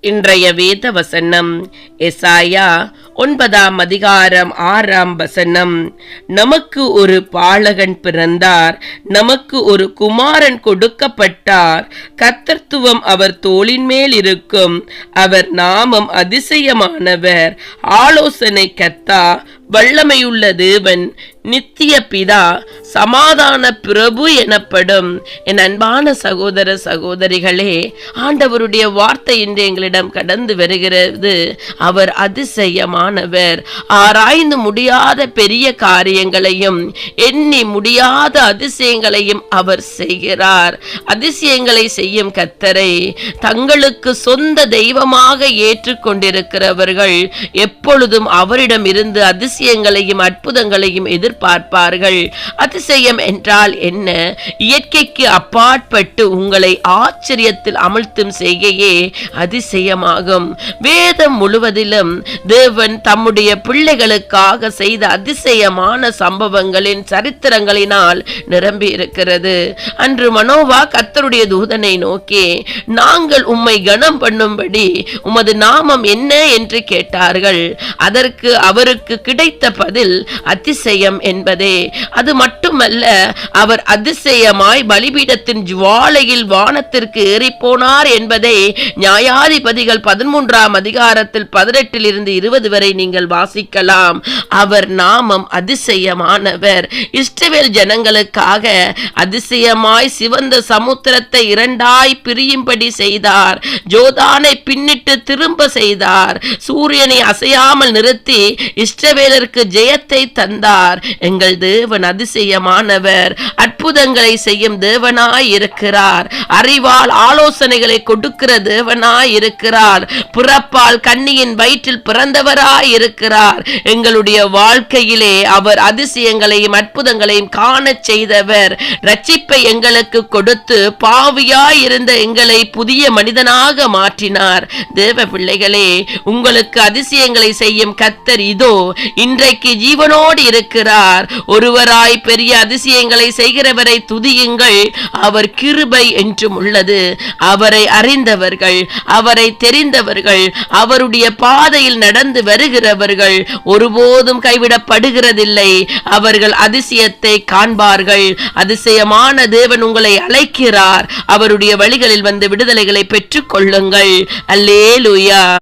இன்றைய வேத வசனம் எசாயா 9ஆம் அதிகாரம் 6ஆம் வசனம். நமக்கு ஒரு பாலகன் பிறந்தார், நமக்கு ஒரு குமாரன் கொடுக்கப்பட்டார், கர்த்தத்துவம் அவர் தோளின் மேல் இருக்கும். அவர் நாமம் அதிசயமானவர், ஆலோசனை கர்த்தா, வல்லமையுள்ள தேவன், நித்திய பிதா, சமாதான பிரபு எனப்படும். என் அன்பான சகோதர சகோதரிகளே, ஆண்டவருடைய வார்த்தை இன்று எங்களிடம் கடந்து வருகிறது. அவர் அதிசயமானவர். ஆராய்ந்து முடியாத பெரிய காரியங்களையும் எண்ணி முடியாத அதிசயங்களையும் அவர் செய்கிறார். அதிசயங்களை செய்யும் கர்த்தரை தங்களுக்கு சொந்த தெய்வமாக ஏற்றுக்கொண்டிருக்கிறவர்கள் எப்பொழுதும் அவரிடம் இருந்து அதிசயங்களையும் அற்புதங்களையும் எதிர்பார்ப்பார்கள். அதிசயம் என்றால் என்ன? இயற்கைக்கு அப்பாற்பட்டு உங்களை ஆச்சரியத்தில் அமிழ்த்தும் செய்கையே அதிசயமாகும். வேதம் முழுவதிலும் தேவன் தம்முடைய பிள்ளைகளுக்காக செய்த அதிசயமான சம்பவங்களின் சரித்திரங்களினால் நிரம்பி இருக்கிறது. அன்று மனோவா கர்த்தருடைய தூதனை நோக்கி, நாங்கள் உம்மை கனம் பண்ணும்படி உமது நாமம் என்ன என்று கேட்டார்கள். அதற்கு அவருக்கு கிடைத்த பதில் அதிசயம் என்பதே. அது மட்டுமல்ல, அவர் அதிசயமாய் பலிபீடத்தின் ஜுவாலையில் வானத்திற்கு ஏறி போனார் என்பதை நியாயாதிபதிகள் 13ஆம் அதிகாரத்தில் 18 20 வரை நீங்கள் வாசிக்கலாம். அவர் நாமம் அதிசயமானவர். இஸ்ரவேல் ஜனங்களுக்காக அதிசயமாய் சிவந்த சமுத்திரத்தை இரண்டாய் பிரியும்படி செய்தார். ஜோர்தானை பின்னிட்டு திரும்ப செய்தார். சூரியனை அசையாமல் நிறுத்தி இஸ்ரவேலருக்கு ஜெயத்தை தந்தார். எங்கள் தேவன் அதிசயமானவர். அற்புதங்களை செய்யும் தேவனாய் இருக்கிறார். அறிவால் ஆலோசனைகளை கொடுக்கிற தேவனாய் இருக்கிறார். பிறப்பால் கன்னியின் வயிற்றில் பிறந்தவராய் இருக்கிறார். எங்களுடைய வாழ்க்கையிலே அவர் அதிசயங்களையும் அற்புதங்களையும் காண செய்தவர். ரட்சிப்பை எங்களுக்கு கொடுத்து பாவியாய் இருந்த எங்களை புதிய மனிதனாக மாற்றினார். தேவ பிள்ளைகளே, உங்களுக்கு அதிசயங்களை செய்யும் கர்த்தர் இதோ இன்றைக்கு ஜீவனோடு இருக்கிறார். ஒருவராய் பெரிய அதிசயங்களை செய்கிறவரை துதியுங்கள். அவர் கிருபை என்றும் உள்ளது. அவரை அறிந்தவர்கள், அவரை தெரிந்தவர்கள், அவருடைய பாதையில் நடந்து வருகிறவர்கள் ஒருபோதும் கைவிடப்படுகிறதில்லை. அவர்கள் அதிசயத்தை காண்பார்கள். அதிசயமான தேவன் உங்களை அழைக்கிறார். அவருடைய வழிகளில் வந்து விடுதலைகளை பெற்றுக் கொள்ளுங்கள். அல்லேலூயா.